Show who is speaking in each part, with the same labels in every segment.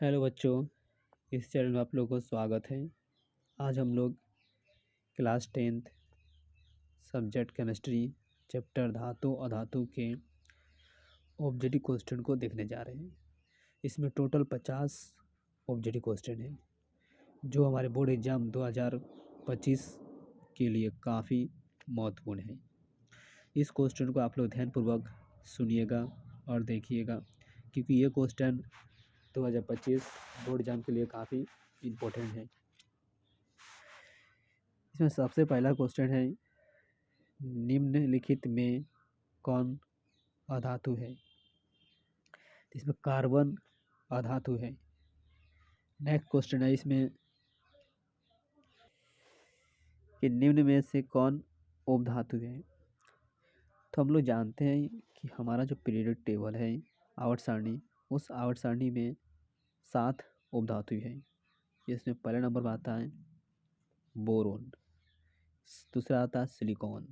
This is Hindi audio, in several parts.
Speaker 1: हेलो बच्चों, इस चैनल में आप लोगों को स्वागत है। आज हम लोग class 10th subject chemistry chapter धातु अधातु के ऑब्जेक्टिव क्वेश्चन को देखने जा रहे हैं। इसमें टोटल 50 ऑब्जेक्टिव क्वेश्चन हैं जो हमारे बोर्ड एग्ज़ाम 2025 के लिए काफ़ी महत्वपूर्ण है। इस क्वेश्चन को आप लोग ध्यानपूर्वक सुनिएगा और देखिएगा, क्योंकि ये क्वेश्चन 2025 बोर्ड एग्जाम के लिए काफ़ी इम्पोर्टेंट है। इसमें सबसे पहला क्वेश्चन है, निम्नलिखित में कौन अधातु है? इसमें कार्बन अधातु है। नेक्स्ट क्वेश्चन है इसमें कि निम्न में से कौन उपधातु है? तो हम लोग जानते हैं कि हमारा जो पीरियोडिक टेबल है आवर्त सारणी, उस आवर्त सारणी में 7 उपधातु हैं। इसमें पहले नंबर पर आता है बोरोन, दूसरा आता है सिलिकॉन,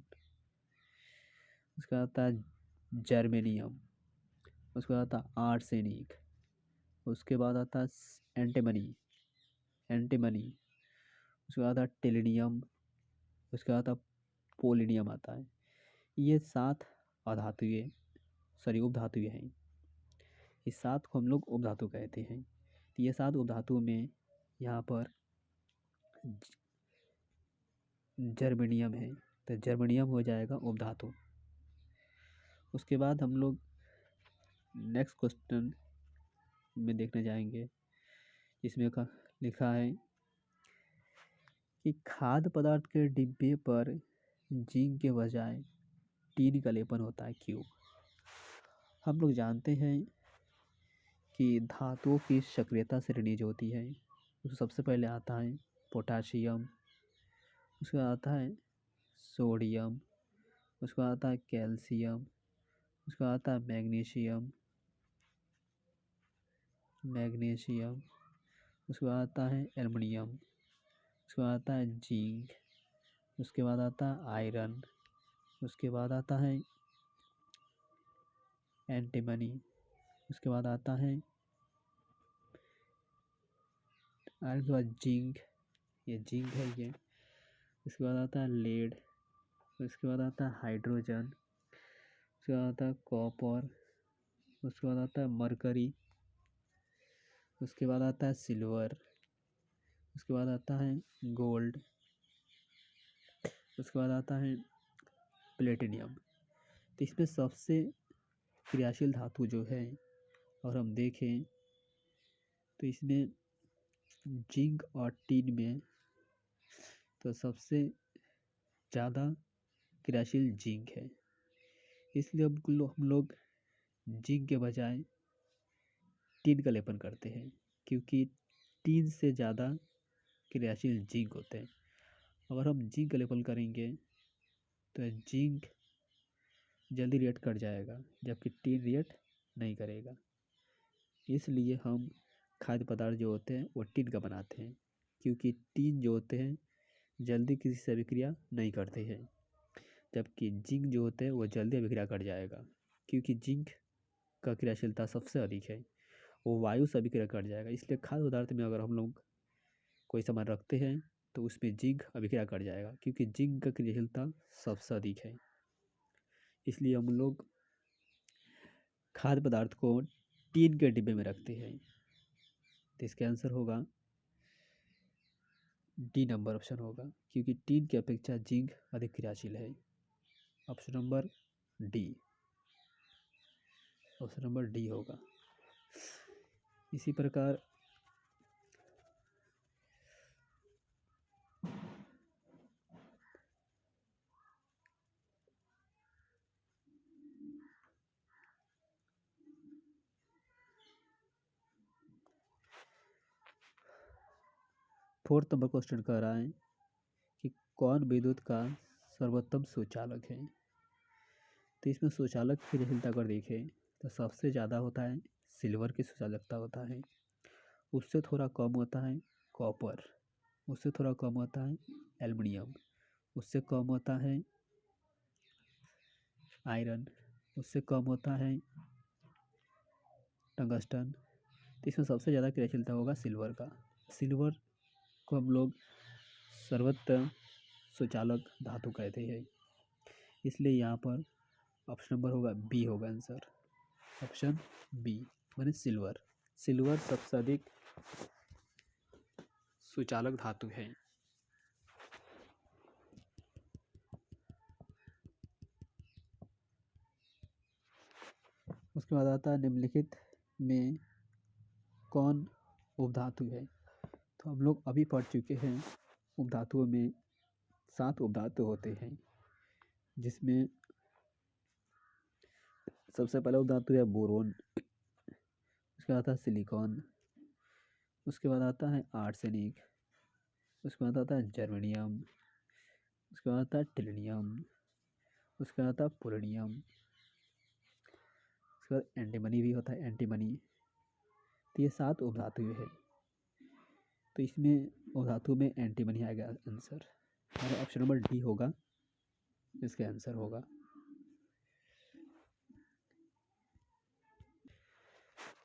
Speaker 1: उसका आता है जर्मेनियम, उसके बाद आता है आर्सेनिक, उसके बाद आता है एंटीमनी, उसके बाद आता है टेलिनियम, उसके बाद आता है पोलिनियम आता है। ये 7 उपधातुएं हैं। इस 7 को हम लोग उपधातु कहते हैं। तो ये 7 उपधातु में यहाँ पर जर्मेनियम है, तो जर्मेनियम हो जाएगा उपधातु। उसके बाद हम लोग नेक्स्ट क्वेश्चन में देखने जाएंगे। इसमें लिखा है कि खाद्य पदार्थ के डिब्बे पर जिंक के बजाय टीन का लेपन होता है, क्यों? हम लोग जानते हैं कि धातुओं की सक्रियता श्रेणी जो होती है, उसमें सबसे पहले आता है पोटाशियम, उसके बाद आता है सोडियम, उसके बाद आता है कैल्शियम, उसके बाद आता है मैग्नीशियम, उसके बाद आता है एल्युमिनियम, उसके बाद आता है जिंक, उसके बाद आता है आयरन, उसके बाद आता है एंटीमनी, उसके बाद आता है आयरन के बाद जिंक, ये जिंक है ये। उसके बाद आता है लेड, उसके बाद आता है हाइड्रोजन, उसके बाद आता है कॉपर, उसके बाद आता है मरकरी, उसके बाद आता है सिल्वर, उसके बाद आता है गोल्ड, उसके बाद आता है प्लेटिनियम। तो इसमें सबसे क्रियाशील धातु जो है, और हम देखें तो इसमें जिंक और टीन में तो सबसे ज़्यादा क्रियाशील जिंक है। इसलिए हम लोग जिंक के बजाय टीन का लेपन करते हैं, क्योंकि टीन से ज़्यादा क्रियाशील जिंक होते हैं। अगर हम जिंक का लेपन करेंगे तो जिंक जल्दी रिएक्ट कर जाएगा, जबकि टीन रिएक्ट नहीं करेगा। इसलिए हम खाद्य पदार्थ जो होते हैं वो टीन का बनाते हैं, क्योंकि टीन जो होते हैं जल्दी किसी से अभिक्रिया नहीं करते हैं, जबकि जिंक जो होते हैं वो जल्दी अभिक्रिया कर जाएगा, क्योंकि जिंक का क्रियाशीलता सबसे अधिक है, वो वायु से अभिक्रिया कर जाएगा। इसलिए खाद्य पदार्थ में अगर हम लोग कोई सामान रखते हैं तो उसमें जिंक अभिक्रिया कर जाएगा, क्योंकि जिंक का क्रियाशीलता सबसे अधिक है। इसलिए हम लोग खाद्य पदार्थ को टीन के डिब्बे में रखते हैं। तो इसका आंसर होगा डी नंबर ऑप्शन होगा, क्योंकि टीन की अपेक्षा जिंक अधिक क्रियाशील है। ऑप्शन नंबर डी होगा। इसी प्रकार फोर्थ नंबर क्वेश्चन कह रहा है कि कौन विद्युत का सर्वोत्तम सुचालक है? तो इसमें सुचालक की क्रियाशीलता अगर देखें तो सबसे ज़्यादा होता है सिल्वर की सुचालकता होता है, उससे थोड़ा कम होता है कॉपर, उससे थोड़ा कम होता है एल्युमिनियम, उससे कम होता है आयरन, उससे कम होता है टंगस्टन, तो इसमें सबसे ज़्यादा क्रियाशीलता होगा सिल्वर का। सिल्वर को हम लोग सर्वत्र सुचालक धातु कहते हैं, इसलिए यहाँ पर ऑप्शन नंबर होगा बी होगा आंसर। ऑप्शन बी माने सिल्वर। सिल्वर सबसे अधिक सुचालक धातु है। उसके बाद आता है निम्नलिखित में कौन उपधातु है। तो हम लोग अभी पढ़ चुके हैं उपधातुओं में 7 उपधातु होते हैं, जिसमें सबसे पहला उपधातु है बोरोन, उसके बाद आता है सिलिकॉन, उसके बाद आता है आर्सेनिक, उसके बाद आता है जर्मेनियम, उसके बाद आता है टिलेनियम, उसके बाद आता है पोलोनियम, उसके बाद एंटीमनी भी होता है, एंटीमनी। तो ये 7 उपधातु है। तो इसमें उपधातु में एंटीमनी आएगा आंसर। हमारा ऑप्शन नंबर डी होगा इसके आंसर होगा।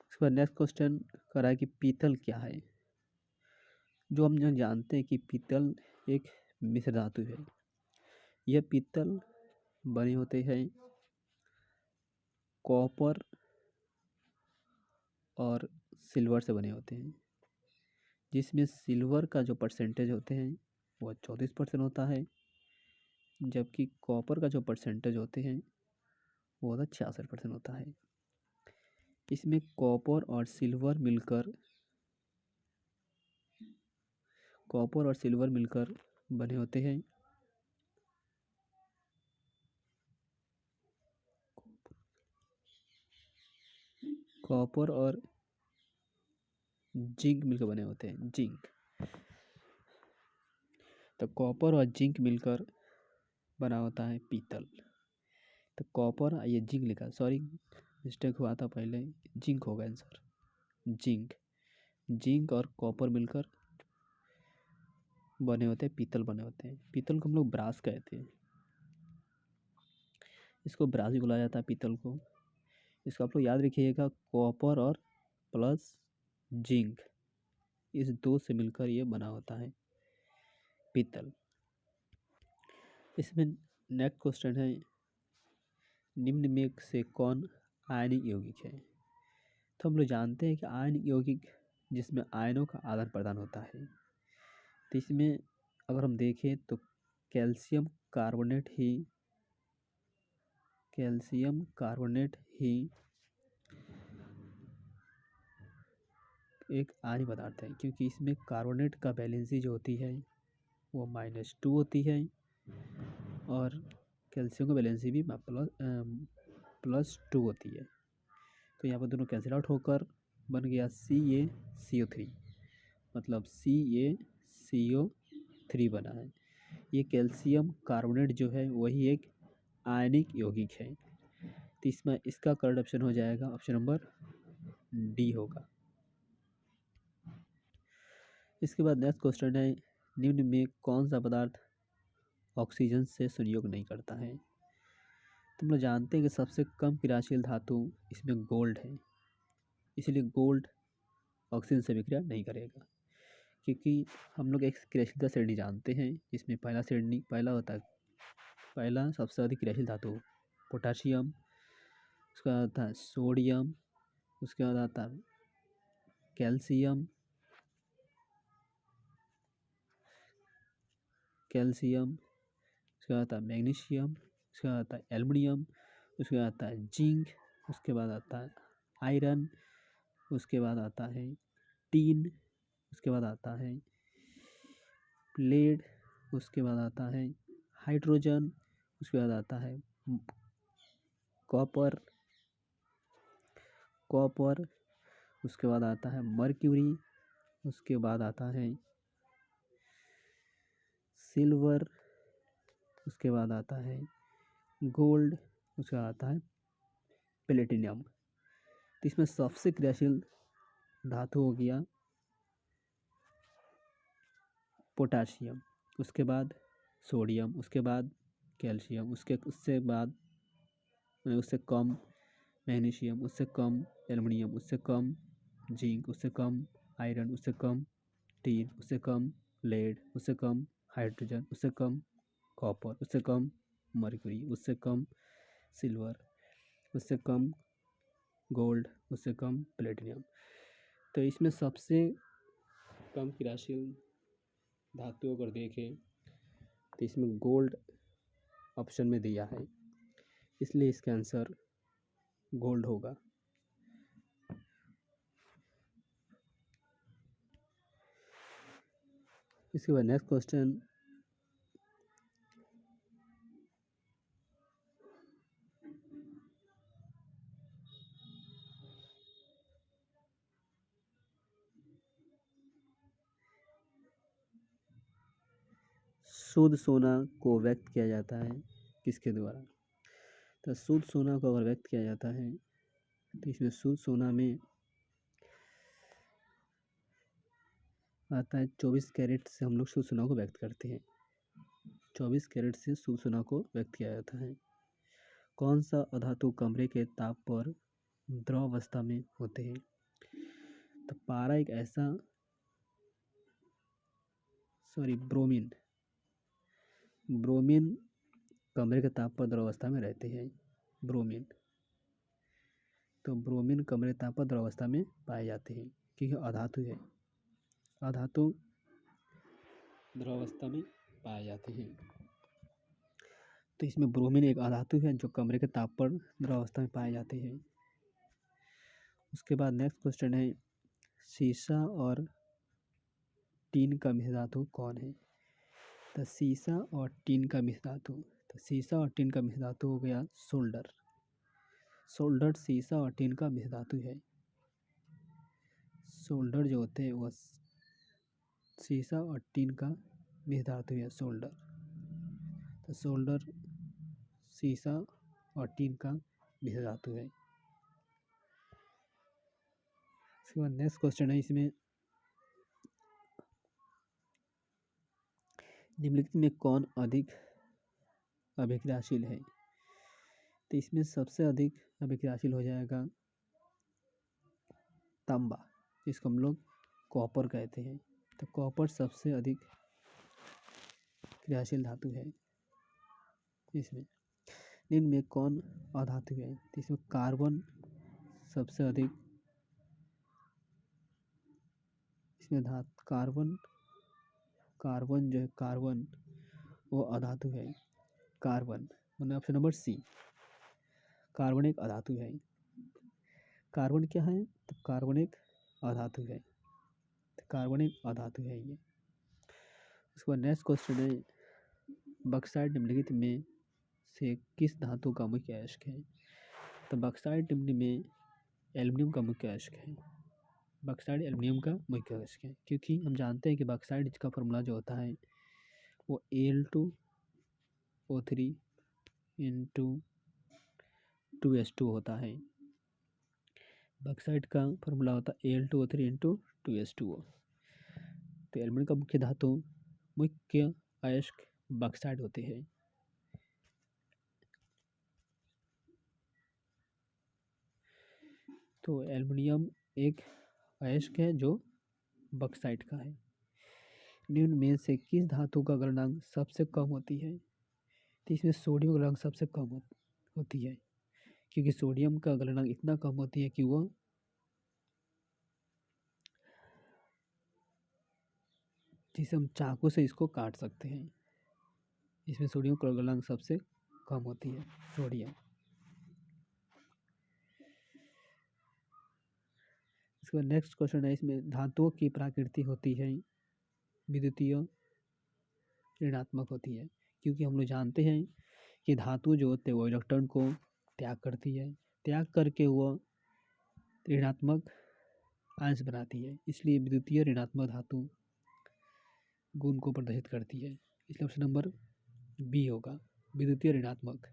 Speaker 1: उसके बाद नेक्स्ट क्वेश्चन कर रहा है कि पीतल क्या है। जो हम जानते हैं कि पीतल एक मिश्र धातु है। यह पीतल बने होते हैं कॉपर और सिल्वर से बने होते हैं, जिसमें सिल्वर का जो परसेंटेज होते हैं वो 34% होता है, जबकि कॉपर का जो परसेंटेज होते हैं वो होता 66% होता है। इसमें कॉपर और सिल्वर मिलकर बने होते हैं कॉपर और जिंक मिलकर बने होते हैं जिंक। तो कॉपर और जिंक मिलकर बना होता है पीतल। तो कॉपर, ये जिंक लिखा, सॉरी मिस्टेक हुआ था पहले, जिंक होगा आंसर। जिंक और कॉपर मिलकर बने होते हैं पीतल बने होते हैं। पीतल को हम लोग ब्रास कहते हैं, इसको ब्रास भी बुलाया जाता है पीतल को। इसको आप लोग याद रखिएगा, कॉपर और प्लस जिंक, इस दो से मिलकर ये बना होता है पीतल। इसमें नेक्स्ट क्वेश्चन है निम्न में से कौन आयनिक यौगिक है। तो हम लोग जानते हैं कि आयनिक यौगिक जिसमें आयनों का आदान प्रदान होता है। तो इसमें अगर हम देखें तो कैल्शियम कार्बोनेट ही एक आयनिक पदार्थ है, क्योंकि इसमें कार्बोनेट का वैलेंसी जो होती है वो -2 होती है और कैल्शियम की वैलेंसी भी +2 होती है। तो यहाँ पर दोनों कैंसिल आउट होकर बन गया CaCO3, मतलब CaCO3 बना है। ये कैल्शियम कार्बोनेट जो है वही एक आयनिक यौगिक है। तो इसमें इसका करेक्ट ऑप्शन हो जाएगा ऑप्शन नंबर डी होगा। इसके बाद नेक्स्ट क्वेश्चन है निम्न में कौन सा पदार्थ ऑक्सीजन से संयोग नहीं करता है। तुम लोग जानते हैं कि सबसे कम क्रियाशील धातु इसमें गोल्ड है, इसलिए गोल्ड ऑक्सीजन से विक्रिया नहीं करेगा। क्योंकि हम लोग एक क्रियाशीलता श्रेणी जानते हैं, जिसमें पहला सबसे अधिक क्रियाशील धातु पोटाशियम, उसके बाद आता है सोडियम, उसके बाद आता है कैल्शियम, उसके बाद आता है मैग्नीशियम, उसके बाद आता है एल्युमिनियम, उसके बाद आता है जिंक, उसके बाद आता है आयरन, उसके बाद आता है टीन, उसके बाद आता है प्लेड, उसके बाद आता है हाइड्रोजन, उसके बाद आता है कॉपर, उसके बाद आता है मर्क्यूरी, उसके बाद आता है सिल्वर, उसके बाद आता है गोल्ड, उसके बाद आता है प्लेटिनियम। तो इसमें सबसे क्रियाशील धातु हो गया पोटाशियम, उसके बाद सोडियम, उसके बाद कैल्शियम, उससे कम मैग्नीशियम, उससे कम एल्युमिनियम, उससे कम जिंक, उससे कम आयरन, उससे कम टीन, उससे कम लेड, उससे कम हाइड्रोजन, उससे कम कॉपर, उससे कम मर्क्यूरी, उससे कम सिल्वर, उससे कम गोल्ड, उससे कम प्लेटिनियम। तो इसमें सबसे कम क्रियाशील धातु अगर देखें तो इसमें गोल्ड ऑप्शन में दिया है, इसलिए इसका आंसर गोल्ड होगा। इसके बाद नेक्स्ट क्वेश्चन, शुद्ध सोना को व्यक्त किया जाता है किसके द्वारा? तो शुद्ध सोना को अगर व्यक्त किया जाता है तो इसमें शुद्ध सोना में आता है 24 कैरेट से हम लोग शुद्ध सोना को व्यक्त करते हैं। 24 कैरेट से शुद्ध सोना को व्यक्त किया जाता है। कौन सा अधातु कमरे के ताप पर द्रव अवस्था में होते हैं? तो पारा एक ऐसा ब्रोमीन कमरे के ताप पर द्रव अवस्था में रहते हैं। ब्रोमीन कमरे ताप पर द्रव अवस्था में पाए जाते हैं क्योंकि अधातु है। अधातु द्रव अवस्था में पाए जाते हैं। तो इसमें ब्रोमीन एक अधातु है जो कमरे के ताप पर द्रव अवस्था में पाए जाते हैं। उसके बाद नेक्स्ट क्वेश्चन है, सीसा और टीन का मिश्र धातु कौन है? तो सीसा और टीन का मिश्र धातु, तो सीसा और टीन का मिश्र धातु हो गया सोल्डर सीसा और टीन का मिश्र धातु है। सोल्डर जो होते हैं वो सीसा और टीन का मिश्र धातु है सोल्डर। तो सोल्डर सीसा और टीन का मिश्र धातु है। इसके बाद नेक्स्ट क्वेश्चन है, इसमें निम्नलिखित में कौन अधिक अभिक्रियाशील है? तो इसमें सबसे अधिक अभिक्रियाशील हो जाएगा तांबा, जिसको हम लोग कॉपर कहते हैं। तो कॉपर सबसे अधिक क्रियाशील धातु है। इसमें निम्न में कौन अधातु है? तो इसमें कार्बन सबसे अधिक, इसमें कार्बन जो है कार्बन वो अधातु है। कार्बन मतलब ऑप्शन नंबर सी, कार्बन एक अधातु है। कार्बन क्या है? तो कार्बन एक अधातु है। ये। उसके बाद नेक्स्ट क्वेश्चन है, बक्साइट निम्नलिखित में से किस धातु का मुख्य अयस्क है? तो बक्साइट निम्न में एल्युमिनियम का मुख्य अयस्क है। बक्साइट एल्युमिनियम का मुख्य अयस्क है क्योंकि हम जानते हैं कि बक्साइट का फॉर्मूला जो होता है वो Al2O3 इंटू 2s2 होता है। बक्साइट का फॉर्मूला होता है Al2O3 इंटू 2s2O। तो एल्युमिनियम का मुख्य अयस्क बक्साइट होते हैं। तो एल्युमिनियम एक अयस्क है जो बक्साइट का है। निम्न में से किस धातु का गलनांक सबसे कम होती है? तो इसमें सोडियम का गलनांक सबसे कम होती है क्योंकि सोडियम का गलनांक इतना कम होती है कि वह जिसे हम चाकू से इसको काट सकते हैं। इसमें सोडियम का गलनांक सबसे कम होती है, सोडियम। इसके बाद नेक्स्ट क्वेश्चन है, इसमें धातुओं की प्रकृति होती है विद्युतीय ऋणात्मक होती है क्योंकि हम लोग जानते हैं कि धातु जो होते हैं वो इलेक्ट्रॉन को त्याग करती है, त्याग करके वह ऋणात्मक अंश बनाती है, इसलिए विद्युतीय ऋणात्मक धातु गुण को प्रदर्शित करती है। इसलिए ऑप्शन नंबर बी होगा, विद्युतीय ऋणात्मक।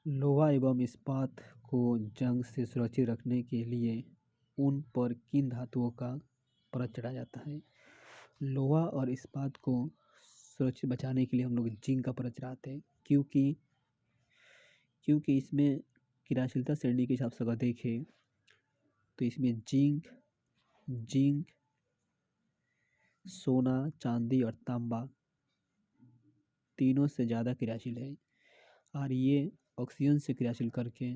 Speaker 1: लोहा एवं इस्पात को जंग से सुरक्षित रखने के लिए उन पर किन धातुओं का परत चढ़ाया जाता है? लोहा और इस्पात को सुरक्षित बचाने के लिए हम लोग जिंक का परत चढ़ाते हैं क्योंकि क्योंकि इसमें क्रियाशीलता श्रेणी के हिसाब से अगर देखें तो इसमें जिंक, सोना, चांदी और तांबा तीनों से ज़्यादा क्रियाशील है और ये ऑक्सीजन से क्रियाशील करके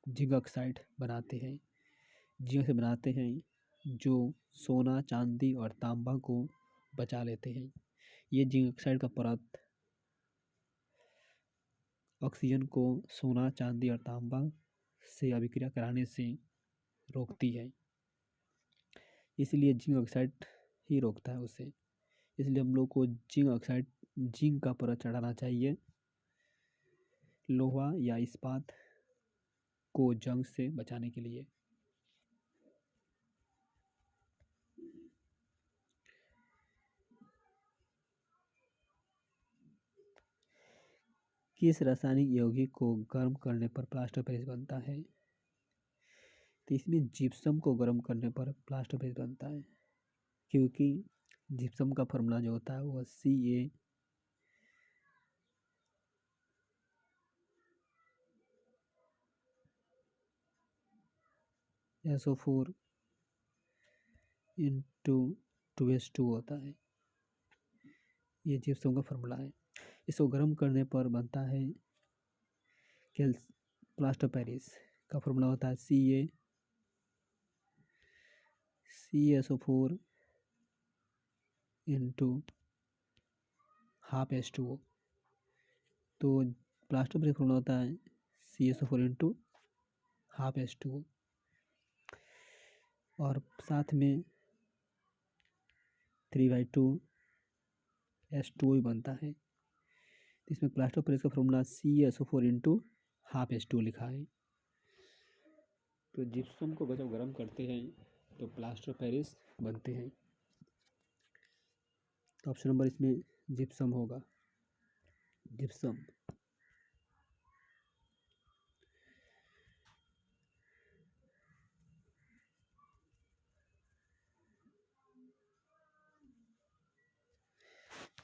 Speaker 1: जिंक ऑक्साइड बनाते हैं। जिंक से बनाते हैं जो सोना, चांदी और तांबा को बचा लेते हैं। ये जिंक ऑक्साइड का परत ऑक्सीजन को सोना, चांदी और तांबा से अभिक्रिया कराने से रोकती है, इसलिए जिंक ऑक्साइड ही रोकता है उसे। इसलिए हम लोग को जिंक का परत चढ़ाना चाहिए लोहा या इस्पात को जंग से बचाने के लिए। किस रासायनिक यौगिक को गर्म करने पर प्लास्टर ऑफ पेरिस बनता है? तो इसमें जिप्सम को गर्म करने पर प्लास्टर ऑफ पेरिस बनता है, क्योंकि जिप्सम का फॉर्मूला जो होता है वो CaSO4 इंटू 2s2 होता है। ये जिप्सम का फॉर्मूला है। इसको गर्म करने पर बनता है प्लास्टर ऑफ पेरिस का फॉर्मूला होता है CaSO4 इंटू ½ H2O। तो प्लास्टर ऑफ पेरिस फॉर्मूला होता है CaSO4 इंटू ½ H2O और साथ में 3/2 H2O भी बनता है। इसमें प्लास्टर ऑफ पेरिस का फॉर्मूला CaSO4 इंटू ½ H2O लिखा है। तो जिप्सम को जब गर्म करते हैं तो प्लास्टर ऑफ पेरिस बनते हैं। तो ऑप्शन नंबर इसमें जिप्सम होगा, जिप्सम।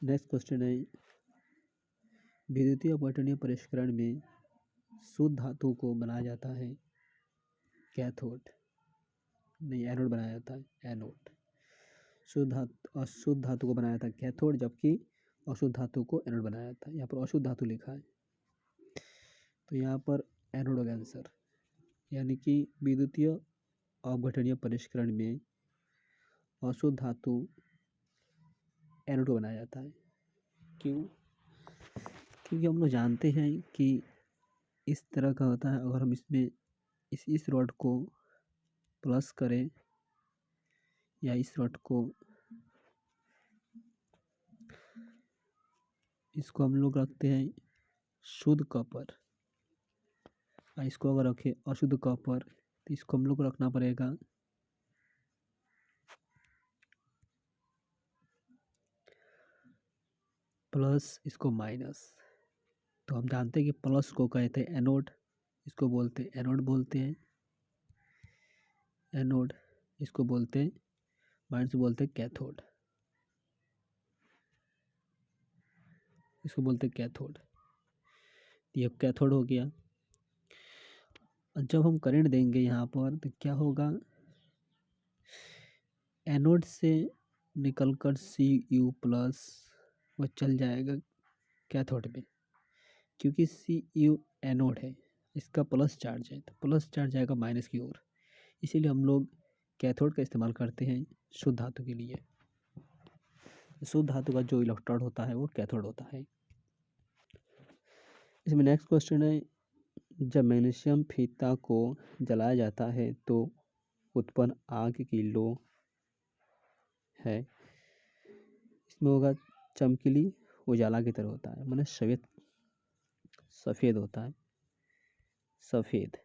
Speaker 1: नेक्स्ट क्वेश्चन है, विद्युतीय अपघटनीय परिष्करण में शुद्ध धातु को बनाया जाता है कैथोड, नहीं एनोड बनाया जाता है, एनोड। अशुद्ध धातु को बनाया था कैथोड, जबकि अशुद्ध धातु को एनोड बनाया जाता है। यहाँ पर अशुद्ध धातु लिखा है तो यहाँ पर एनोड होगा आंसर, यानी कि विद्युतीय अपघटनीय परिष्करण में अशुद्ध धातु एनोड को बनाया जाता है। क्यों? क्योंकि हम लोग जानते हैं कि इस तरह का होता है, अगर हम इसमें इस रॉड को प्लस करें या इस रॉड को, इसको हम लोग रखते हैं शुद्ध कॉपर, इसको अगर रखें अशुद्ध कॉपर तो इसको हम लोग को रखना पड़ेगा प्लस, इसको माइनस। तो हम जानते हैं कि प्लस को कहते हैं एनोड, इसको बोलते हैं एनोड बोलते हैं, एनोड इसको बोलते हैं, माइनस बोलते हैं कैथोड, इसको बोलते हैं कैथोड। ये कैथोड हो गया। जब हम करंट देंगे यहाँ पर तो क्या होगा, एनोड से निकलकर Cu+ वो चल जाएगा कैथोड में, क्योंकि Cu एनोड है, इसका प्लस चार्ज है, तो प्लस चार्ज जाएगा माइनस की ओर। इसीलिए हम लोग कैथोड का इस्तेमाल करते हैं शुद्ध धातु के लिए। शुद्ध धातु का जो इलेक्ट्रोड होता है वो कैथोड होता है। इसमें नेक्स्ट क्वेश्चन है, जब मैग्नीशियम फीता को जलाया जाता है तो उत्पन्न आग की लो है, इसमें होगा चमकीली उजाला की तरह होता है, माने सफ़ेद होता है, सफ़ेद।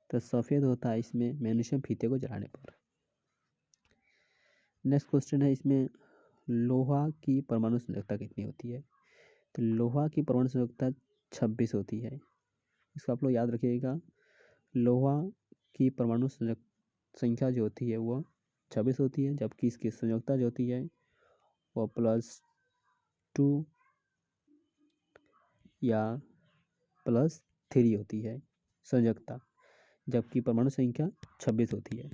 Speaker 1: तो सफ़ेद होता है इसमें मैग्नीशियम फीते को जलाने पर। नेक्स्ट क्वेश्चन है, इसमें लोहा की परमाणु संयोजकता कितनी होती है? तो लोहा की परमाणु संयोजकता 26 होती है। इसको आप लोग याद रखिएगा, लोहा की परमाणु संख्या जो होती है वो 26 होती है, जबकि इसकी संयोजकता जो होती है वो +2 या +3 होती है संयोजकता, जबकि परमाणु संख्या 26 होती है।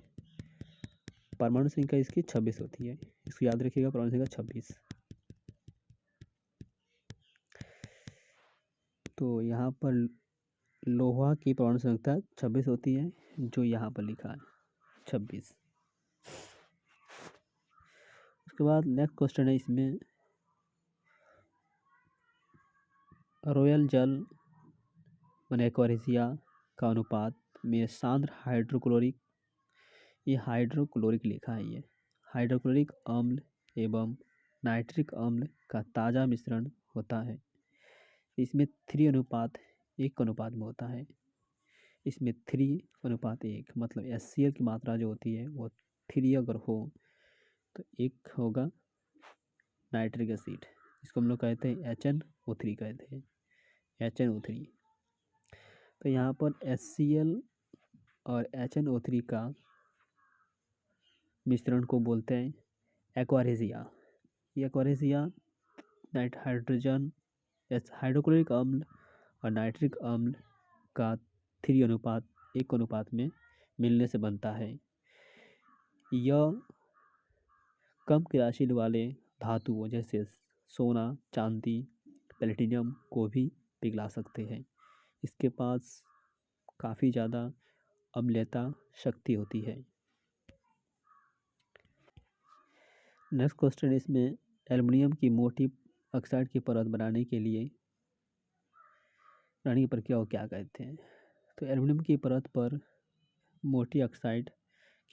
Speaker 1: परमाणु संख्या इसकी 26 होती है, इसको याद रखिएगा, परमाणु संख्या 26। तो यहाँ पर लोहा की परमाणु संख्या 26 होती है, जो यहाँ पर लिखा है 26। उसके बाद नेक्स्ट क्वेश्चन है इसमें, रॉयल जल माने एक्वारिसिया का अनुपात में सांद्र हाइड्रोक्लोरिक, ये हाइड्रोक्लोरिक लिखा है, ये हाइड्रोक्लोरिक अम्ल एवं नाइट्रिक अम्ल का ताज़ा मिश्रण होता है। इसमें 3:1 अनुपात में होता है। इसमें 3:1 मतलब HCl की मात्रा जो होती है वो 3 अगर हो तो 1 होगा नाइट्रिक एसिड, इसको हम लोग कहते हैं HNO3 कहते हैं, HNO3। तो यहाँ पर HCl और HNO3 का मिश्रण को बोलते हैं एक्वारेसिया। ये एक्वारेसिया हाइड्रोजन हाइड्रोक्लोरिक अम्ल और नाइट्रिक अम्ल का 3:1 अनुपात में मिलने से बनता है। यह कम क्रियाशील वाले धातुओं जैसे सोना, चांदी, प्लेटिनियम को भी पिघला सकते हैं। इसके पास काफ़ी ज़्यादा अम्लता शक्ति होती है। नेक्स्ट क्वेश्चन इसमें, एल्युमिनियम की मोटी ऑक्साइड की परत बनाने की प्रक्रिया को क्या कहते हैं? तो एल्युमिनियम की परत पर मोटी ऑक्साइड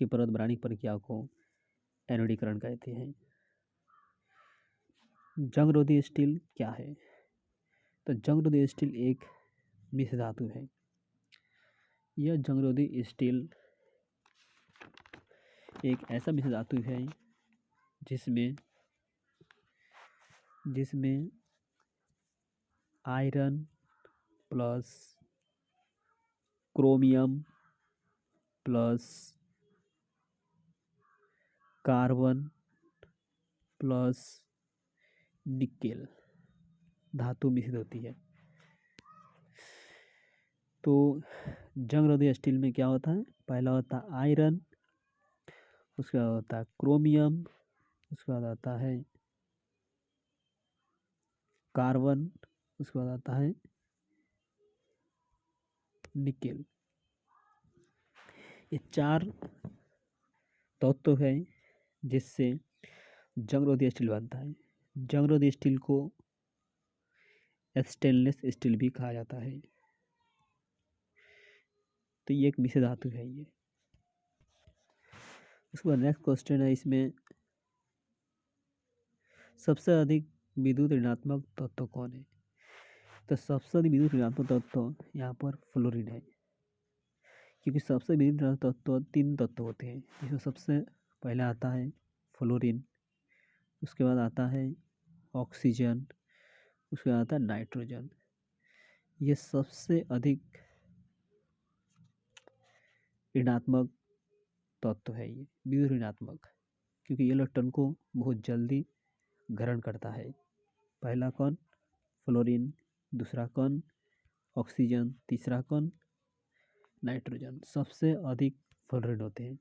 Speaker 1: की परत बनाने की प्रक्रिया को एनोडीकरण कहते हैं। जंगरोधी स्टील क्या है? तो जंगरोधी स्टील एक मिश्र धातु है। यह जंगरोधी स्टील एक ऐसा मिश्र धातु है जिसमें iron plus chromium plus carbon plus nickel धातु मिश्रित होती है। तो जंगरोधी स्टील में क्या होता है? पहला होता है आयरन, उसके बाद होता है क्रोमियम, उसके बाद आता है कार्बन, उसके बाद आता है निकेल। ये 4 तत्व है जिससे जंगरोधी स्टील बनता है। जंगरोधी स्टील को स्टेनलेस स्टील भी कहा जाता है। तो ये एक मिश्र धातु है ये। उसके बाद नेक्स्ट क्वेश्चन है इसमें, सबसे अधिक विद्युत ऋणात्मक तत्व कौन है? तो सबसे अधिक विद्युत ऋणात्मक तत्व यहाँ पर फ्लोरीन है, क्योंकि सबसे विद्युत ऋणात्मक तत्व 3 तत्व होते हैं। इसमें सबसे पहले आता है फ्लोरीन, उसके बाद आता है ऑक्सीजन, उसके बाद आता है नाइट्रोजन। ये सबसे अधिक ऋणात्मक तत्व है, ये विद्युत ऋणात्मक, क्योंकि ये इलेक्ट्रॉन को बहुत जल्दी ग्रहण करता है। पहला कौन? फ्लोरीन, दूसरा कौन? ऑक्सीजन, तीसरा कौन? नाइट्रोजन। सबसे अधिक फ्लोरीन होते हैं।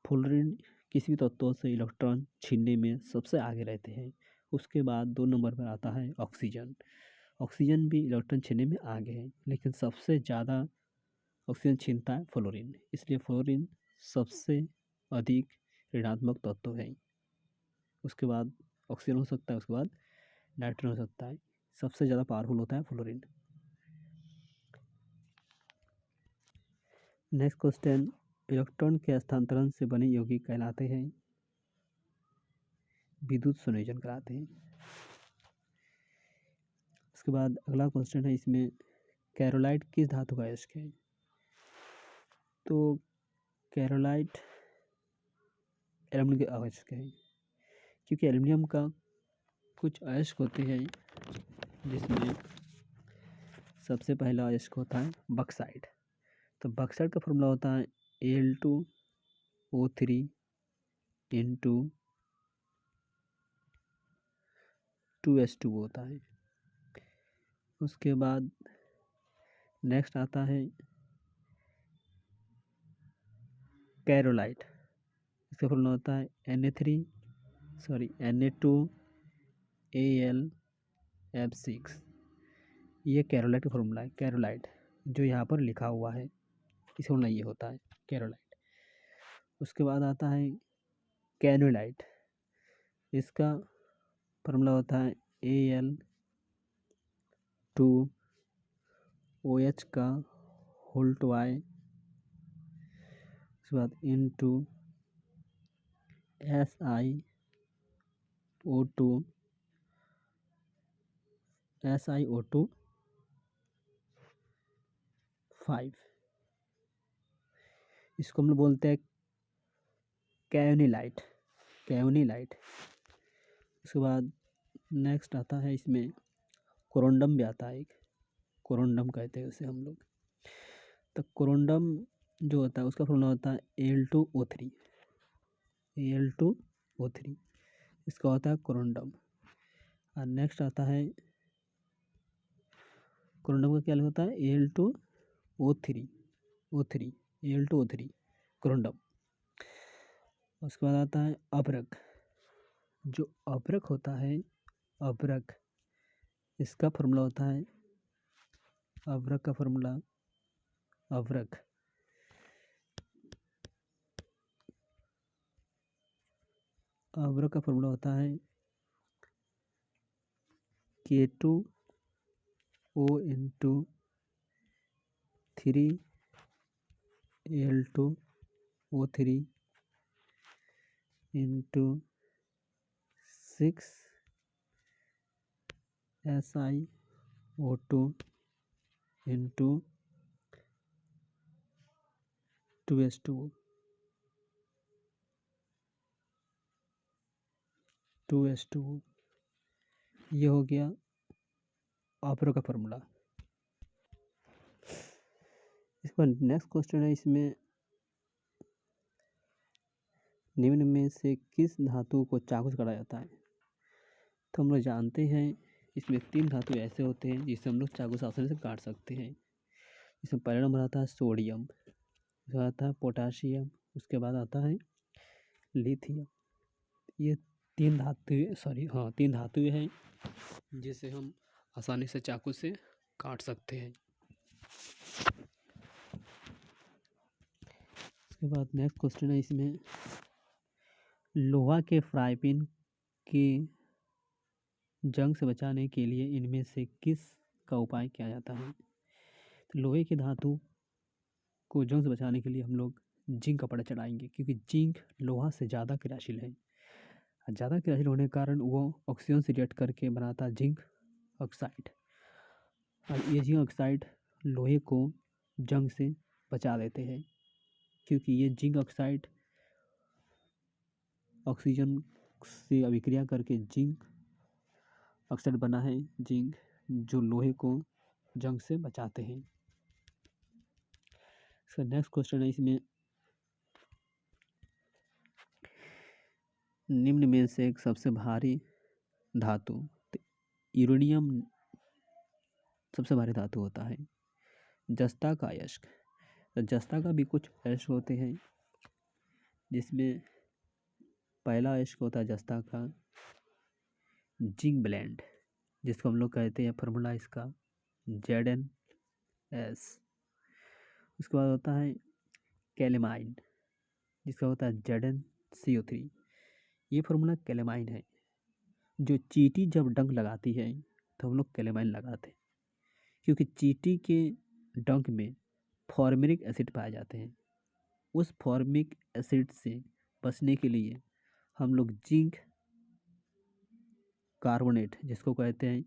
Speaker 1: फ्लोरीन किसी भी तत्वों से इलेक्ट्रॉन छीनने में सबसे आगे रहते हैं। उसके बाद 2 नंबर पर आता है ऑक्सीजन। ऑक्सीजन भी इलेक्ट्रॉन छीनने में आगे है, लेकिन सबसे ज़्यादा ऑक्सीजन छीनता है फ्लोरीन, इसलिए फ्लोरीन सबसे अधिक ऋणात्मक तत्व है। उसके बाद ऑक्सीजन हो सकता है, उसके बाद नाइट्रोजन हो सकता है। सबसे ज़्यादा पावरफुल होता है फ्लोरीन। नेक्स्ट क्वेश्चन, इलेक्ट्रॉन के हस्तांतरण से बने यौगिक कहलाते हैं विद्युत संयोजन कराते हैं। उसके बाद अगला क्वेश्चन है इसमें, कैरोलाइट किस धातु का अयस्क है? तो कैरोलाइट एल्युमिनियम के अयस्क है, क्योंकि एल्युमिनियम का कुछ अयस्क होते हैं जिसमें सबसे पहला अयस्क होता है बक्साइट। तो बक्साइट का फॉर्मूला होता है Al2O3 इंटू 2s2 होता है। उसके बाद नेक्स्ट आता है कैरोलाइट। इसका फॉर्मूला होता है Na2Al6। ये कैरोलाइट का फॉर्मूला है, कैरोलाइट जो यहाँ पर लिखा हुआ है इस फॉर्मूला ये होता है कैरोलाइट। उसके बाद आता है कैनोलाइट। इसका फॉर्मूला होता है Al2OH का होल्ट y, उसके बाद इंटू SiO2 5। इसको हम लोग बोलते हैं कैयोनीलाइट। उसके बाद नेक्स्ट आता है इसमें कोरोंडम भी आता है, एक कोरोंडम कहते हैं उसे हम लोग। तो कोरोंडम जो होता है उसका फॉर्मूला होता है Al2O3। इसका होता है कोरोंडम। और नेक्स्ट आता है कोरोंडम का क्या होता है Al2O3 कोरोंडम। उसके बाद आता है अभ्रक। जो अभ्रक होता है, अभ्रक इसका फॉर्मूला होता है, अभ्रक का फॉर्मूला होता है K2O3Al2O3 into 6 SiO2 into 2H2O। ये हो गया ऑपरो का फॉर्मूला। इसके बाद नेक्स्ट क्वेश्चन है, इसमें निम्न में से किस धातु को चाकू से काटा जाता है? तो हम लोग जानते हैं इसमें 3 धातु ऐसे होते हैं जिसे हम लोग चाकू से आसानी से काट सकते हैं। इसमें पहला नंबर आता है सोडियम, उसके बाद आता है पोटाशियम, उसके बाद आता है लिथियम। ये 3 धातु हैं जिसे हम आसानी से चाकू से काट सकते हैं। उसके बाद नेक्स्ट क्वेश्चन है, इसमें लोहा के फ्राई पैन के जंग से बचाने के लिए इनमें से किस का उपाय किया जाता है? तो लोहे की धातु को जंग से बचाने के लिए हम लोग जिंक कपड़ा चढ़ाएंगे, क्योंकि जिंक लोहा से ज़्यादा क्रियाशील है। ज़्यादा क्रियाशील होने के कारण वो ऑक्सीजन से रिएक्ट करके बनाता जिंक ऑक्साइड, और ये जिंक ऑक्साइड लोहे को जंग से बचा देते हैं, क्योंकि ये जिंक ऑक्साइड ऑक्सीजन से अभिक्रिया करके जिंक ऑक्साइड बना है, जिंक जो लोहे को जंग से बचाते हैं। इसका नेक्स्ट क्वेश्चन है, इसमें निम्न में से एक सबसे भारी धातु, तो यूरेनियम सबसे भारी धातु होता है। जस्ता का अयस्क, तो जस्ता का भी कुछ अयस्क होते हैं, जिसमें पहला अयस्क होता है जस्ता का जिंक ब्लेंड, जिसको हम लोग कहते हैं फार्मूला इसका ZnS। उसके बाद होता है कैलेमाइन, जिसका होता है ZnCO3। ये फार्मूला कैलेमाइन है। जो चींटी जब डंक लगाती है तो हम लोग कैलेमाइन लगाते हैं, क्योंकि चींटी के डंक में फॉर्मिक एसिड पाए जाते हैं। उस फॉर्मिक एसिड से बचने के लिए हम लोग जिंक कार्बोनेट, जिसको कहते हैं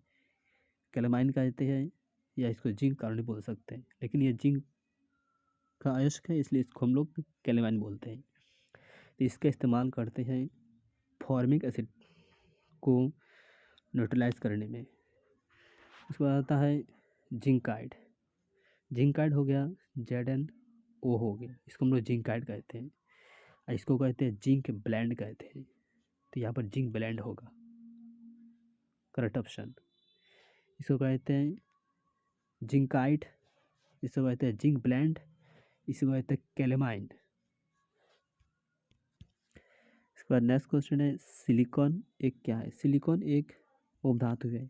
Speaker 1: कैलेमाइन कहते हैं, या इसको जिंक कार्बोनेट बोल सकते हैं, लेकिन ये जिंक का अयस्क है इसलिए इसको हम लोग कैलेमाइन बोलते हैं। तो इसका इस्तेमाल करते हैं फॉर्मिक एसिड को न्यूट्रलाइज करने में। उसके बाद आता है जिंकाइड। जिंकाइड हो गया ZnO हो गया, इसको हम लोग जिंकाइड कहते हैं, और इसको कहते हैं जिंक ब्लेंड कहते हैं। तो यहाँ पर जिंक ब्लेंड होगा करेक्ट ऑप्शन। इसको कहते हैं जिंकाइड इसको कहते हैं जिंक ब्लेंड, इसको कहते हैं कैलेमाइन। इसके बाद नेक्स्ट क्वेश्चन है सिलिकॉन एक क्या है। सिलिकॉन एक उपधातु है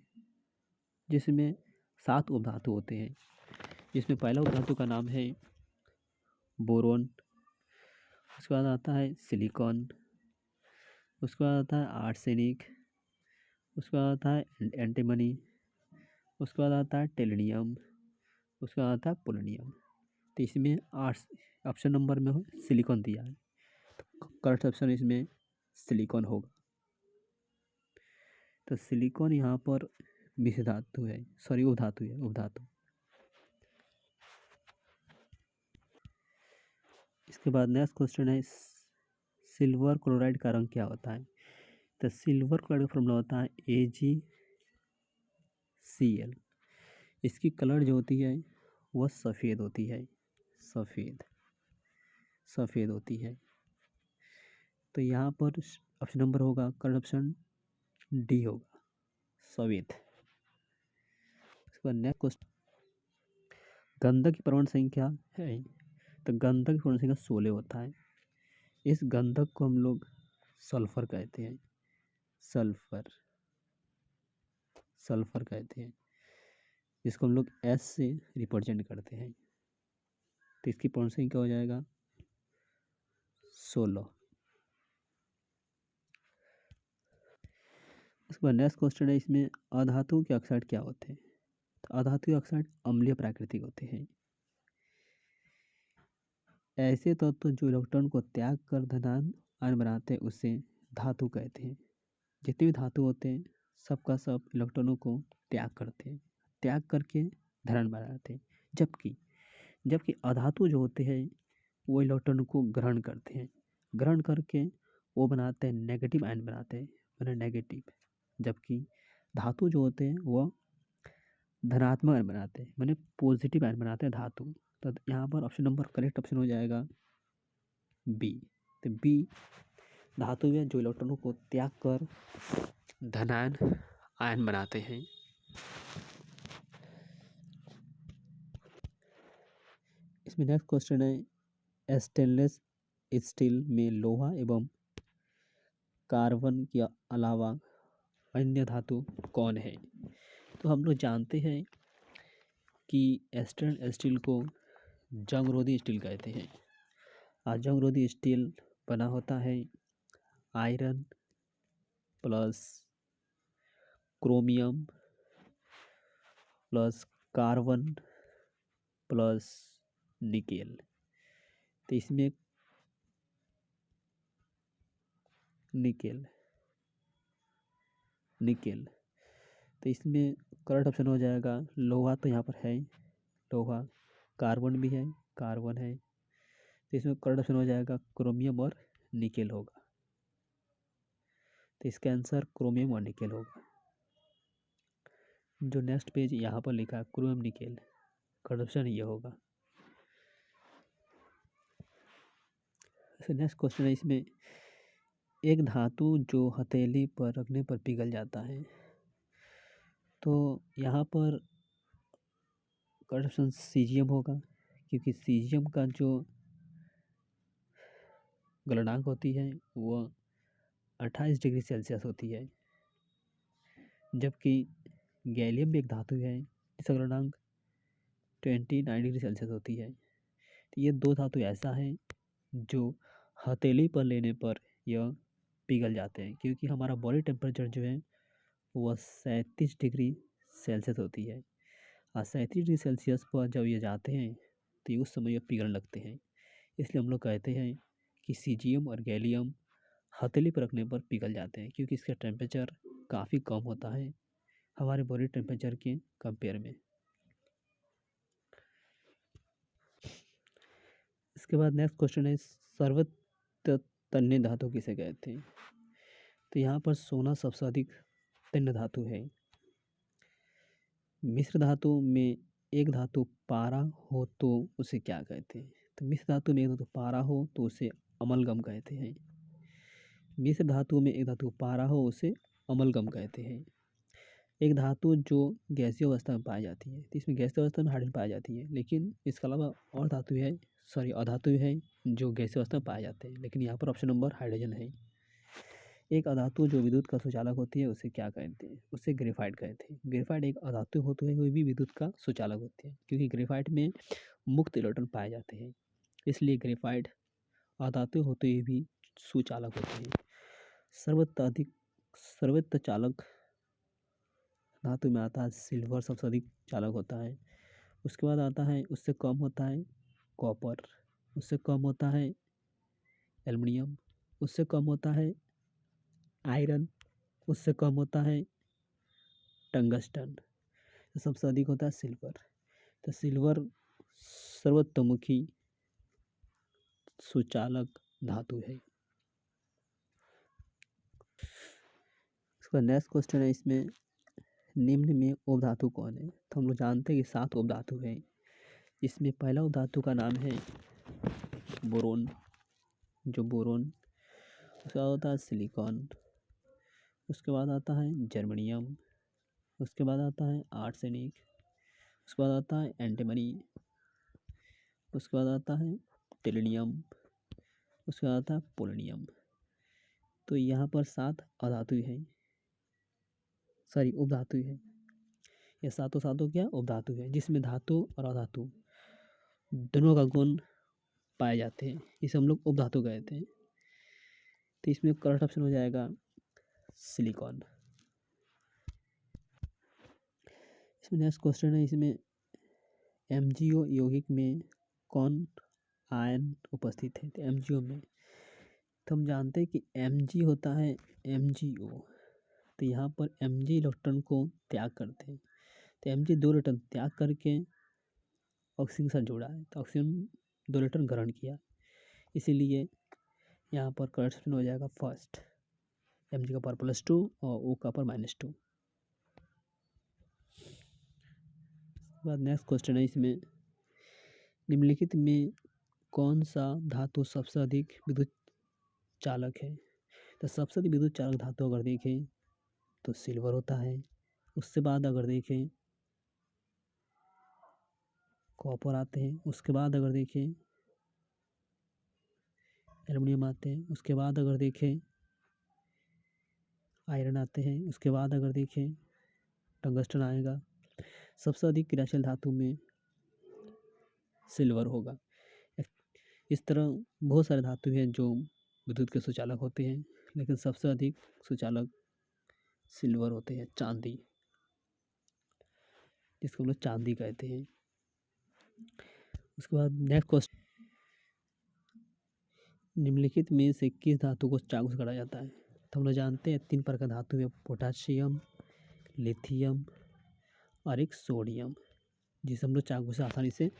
Speaker 1: जिसमें 7 उपधातु होते हैं, जिसमें पहला उपधातु का नाम है बोरोन, उसके बाद आता है सिलिकॉन, उसके बाद आता है आर्सेनिक, उसके बाद आता है एंटीमनी, उसके बाद आता है टेलुनियम, उसके बाद आता है पोलोनियम। तो इसमें ऑप्शन नंबर में सिलिकॉन दिया है, तो करेक्ट ऑप्शन इसमें सिलिकॉन होगा। तो सिलिकॉन यहाँ पर मिश्र धातु है, सॉरी उपधातु है, उपधातु। इसके बाद नेक्स्ट क्वेश्चन है सिल्वर क्लोराइड का रंग क्या होता है। तो सिल्वर क्लोराइड का फॉर्मूला होता है AgCl। इसकी कलर जो होती है वह सफ़ेद होती है, सफ़ेद होती है। तो यहाँ पर ऑप्शन नंबर होगा, करेक्ट ऑप्शन डी होगा, सफ़ेद। इसके बाद नेक्स्ट क्वेश्चन, गंधक की परमाणु संख्या है। तो गंधक की परमाणु संख्या 16 होता है। इस गंधक को हम लोग सल्फर कहते हैं, सल्फर कहते हैं, जिसको हम लोग S से रिप्रेजेंट करते हैं। तो इसकी परमाणु संख्या हो जाएगा 16। इसके बाद नेक्स्ट क्वेश्चन है इसमें अधातु के ऑक्साइड क्या होते हैं। तो अधातु ऑक्साइड अम्लीय प्राकृतिक होते हैं। ऐसे तत्व जो इलेक्ट्रॉन को त्याग कर धनात्मक आयन बनाते हैं उसे धातु कहते हैं। जितने भी धातु होते हैं सबका सब इलेक्ट्रॉनों को त्याग करते हैं, त्याग करके धन बनाते हैं। जबकि अधातु जो होते हैं वो इलेक्ट्रॉन को ग्रहण करते हैं, ग्रहण करके वो बनाते हैं नेगेटिव आयन बनाते हैं, मतलब नेगेटिव। जबकि धातु जो होते हैं वो धनात्मक आयन बनाते हैं, मतलब पॉजिटिव आयन बनाते हैं धातु। तो यहाँ पर ऑप्शन नंबर करेक्ट ऑप्शन हो जाएगा बी। तो बी धातु है जो इलेक्ट्रॉनों को त्याग कर धनायन आयन बनाते हैं। इसमें नेक्स्ट क्वेश्चन है स्टेनलेस स्टील में लोहा एवं कार्बन के अलावा अन्य धातु कौन है। तो हम लोग जानते हैं कि स्टेनलेस स्टील को जंगरोधी स्टील कहते हैं। जंगरोधी स्टील बना होता है iron plus chromium plus carbon plus nickel. तो इसमें निकेल तो इसमें करेक्ट ऑप्शन हो जाएगा लोहा। तो यहाँ पर है लोहा, कार्बन भी है, कार्बन है, तो इसमें करेक्ट ऑप्शन हो जाएगा क्रोमियम और निकेल होगा। तो इसका आंसर क्रोमियम और निकेल होगा। जो नेक्स्ट पेज यहाँ पर लिखा है क्रोमियम निकेल, करेक्ट ऑप्शन ये होगा। नेक्स्ट क्वेश्चन है इसमें एक धातु जो हथेली पर रखने पर पिघल जाता है। तो यहाँ पर करेक्ट ऑप्शन सीजियम होगा, क्योंकि सीजियम का जो गलनांक होती है वो 28 डिग्री सेल्सियस होती है। जबकि गैलियम भी एक धातु है जिसका गलनांक 29 डिग्री सेल्सियस होती है। तो ये दो धातु ऐसा है जो हथेली पर लेने पर यह पिघल जाते हैं, क्योंकि हमारा बॉडी टेम्परेचर जो है वह 37 डिग्री सेल्सियस होती है। और 37 डिग्री सेल्सियस पर जब ये जाते हैं तो ये उस समय ये पिघलने लगते हैं। इसलिए हम लोग कहते हैं कि सीजियम और गैलियम हथेली पर रखने पर पिघल जाते हैं, क्योंकि इसका टेम्परेचर काफ़ी कम होता है हमारे बॉडी टेम्परेचर के कंपेयर में। इसके बाद नेक्स्ट क्वेश्चन है सर्वत्र तन्य धातु किसे कहते हैं। तो यहाँ पर सोना सबसे अधिक तन्य धातु है। मिश्र धातु में एक धातु पारा हो तो उसे क्या कहते हैं। तो मिश्र धातु में एक धातु पारा हो तो उसे अमलगम कहते हैं। मिश्र धातु में एक धातु पारा हो उसे अमलगम कहते हैं। एक धातु जो गैसीय अवस्था में पाई जाती है, तो इसमें गैसीय अवस्था में हाइड्रोजन पाई जाती है, लेकिन इसके अलावा और धातु है, अधातु है जो गैसीय अवस्था में पाए जाते हैं, लेकिन यहाँ पर ऑप्शन नंबर हाइड्रोजन है। एक अधातु जो विद्युत का सुचालक होती है उसे क्या कहते हैं? उसे ग्रेफाइट कहते हैं। ग्रेफाइट एक अधातु होती है, कोई भी विद्युत का सुचालक होती है, क्योंकि ग्रेफाइट में मुक्त इलेक्ट्रॉन पाए जाते हैं, इसलिए ग्रेफाइट अधातु होते हुए भी सुचालक होते हैं। सर्वोत्तम चालक धातु में आता है सिल्वर, सबसे अधिक चालक होता है। उसके बाद आता है, उससे कम होता है कॉपर, उससे कम होता है एल्युमिनियम, उससे कम होता है आयरन, उससे कम होता है टंगस्टन, तो सबसे अधिक होता है सिल्वर। तो सिल्वर सर्वतोमुखी सुचालक धातु है। इसका नेक्स्ट क्वेश्चन है, इसमें निम्न में उपधातु कौन है? तो हम लोग जानते हैं कि 7 उपधातु है। इसमें पहला उपधातु का नाम है बोरोन, जो बोरोन। उसके बाद होता है सिलिकॉन, उसके बाद आता है जर्मेनियम, उसके बाद आता है आर्सेनिक, उसके बाद आता है एंटीमनी, उसके बाद आता है टेलिनियम, उसके बाद आता है पोलोनियम। तो यहाँ पर 7 अधातु है, उपधातु है। ये सातों क्या उपधातु है, जिसमें धातु और अधातु दोनों का गुण पाए जाते हैं, इसे हम लोग उपधातु कहते हैं। तो इसमें करेक्ट ऑप्शन हो जाएगा सिलिकॉन। इसमें नेक्स्ट क्वेश्चन है, इसमें MgO यौगिक में कौन आयन उपस्थित है? तो MgO में तो हम जानते हैं कि Mg होता है MgO, तो यहाँ पर Mg इलेक्ट्रॉन को त्याग करते हैं, तो Mg 2 इलेक्ट्रॉन त्याग करके ऑक्सीजन के साथ जुड़ा है, तो ऑक्सीजन 2 इलेक्ट्रॉन ग्रहण किया, इसीलिए यहाँ पर करेक्ट ऑप्शन हो जाएगा फर्स्ट, Mg का पावर +2 और O का पावर -2। बाद नेक्स्ट क्वेश्चन है, इसमें निम्नलिखित में कौन सा धातु सबसे अधिक विद्युत चालक है? तो सबसे अधिक विद्युत चालक धातु अगर देखें तो सिल्वर होता है, उससे बाद अगर देखें कॉपर आते हैं, उसके बाद अगर देखें एल्युमिनियम आते हैं, उसके बाद अगर देखें आयरन आते हैं, उसके बाद अगर देखें टंगस्टन आएगा। सबसे अधिक क्रियाशील धातु में सिल्वर होगा। इस तरह बहुत सारे धातु हैं जो विद्युत के सुचालक होते हैं, लेकिन सबसे अधिक सुचालक सिल्वर होते हैं, चांदी, जिसको हम लोग चांदी कहते हैं। उसके बाद नेक्स्ट क्वेश्चन, निम्नलिखित में से किस धातु को चाकू से काटा जाता है? तो हम लोग जानते हैं 3 प्रकार धातु है, पोटाशियम, लिथियम और एक सोडियम, जिसे हम लोग चाकू से आसानी से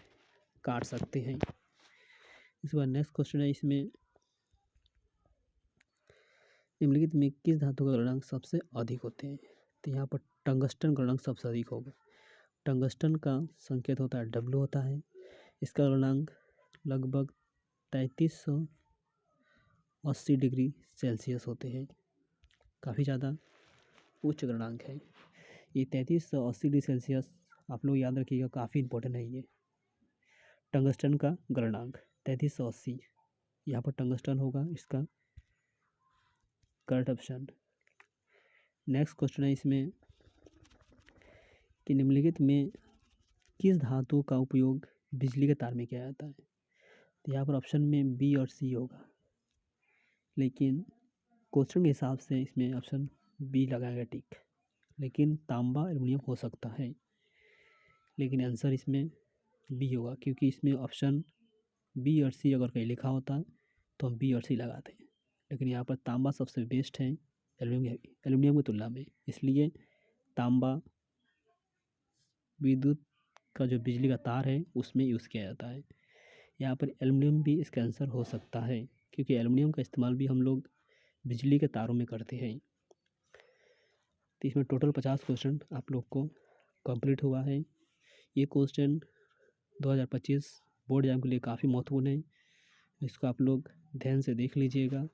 Speaker 1: काट सकते हैं। इसके बाद नेक्स्ट क्वेश्चन है, इसमें निम्नलिखित में किस धातु का गलनांक सबसे अधिक होते हैं? तो यहाँ पर टंगस्टन गलनांक सबसे अधिक होगा। टंगस्टन का संकेत होता है W होता है, इसका गलनांक लगभग 3380 डिग्री सेल्सियस होते हैं, काफ़ी ज़्यादा उच्च गलनांक है। ये 3380 डिग्री सेल्सियस आप लोग याद रखिएगा, काफ़ी इंपॉर्टेंट है ये टंगस्टन का गलनांक 3380, यहाँ पर टंगस्टन होगा इसका करेक्ट ऑप्शन। नेक्स्ट क्वेश्चन है, इसमें कि निम्नलिखित में किस धातु का उपयोग बिजली के तार में किया जाता है? तो यहाँ पर ऑप्शन में B और C होगा, लेकिन क्वेश्चन के हिसाब से इसमें ऑप्शन B लगाएगा टिक, लेकिन तांबा एल्युमिनियम हो सकता है, लेकिन आंसर इसमें B होगा, क्योंकि इसमें ऑप्शन B और C अगर कहीं लिखा होता तो हम B और C लगाते हैं, लेकिन यहाँ पर तांबा सबसे बेस्ट है एल्युमिनियम की तुलना में, इसलिए तांबा विद्युत का जो बिजली का तार है उसमें यूज़ किया जाता है। यहाँ पर एल्युमिनियम भी इसका आंसर हो सकता है, क्योंकि एल्युमिनियम का इस्तेमाल भी हम लोग बिजली के तारों में करते हैं। तो इसमें टोटल 50 क्वेश्चन आप लोग को कंप्लीट हुआ है। ये क्वेश्चन 2025 बोर्ड एग्जाम के लिए काफ़ी महत्वपूर्ण है, इसको आप लोग ध्यान से देख लीजिएगा।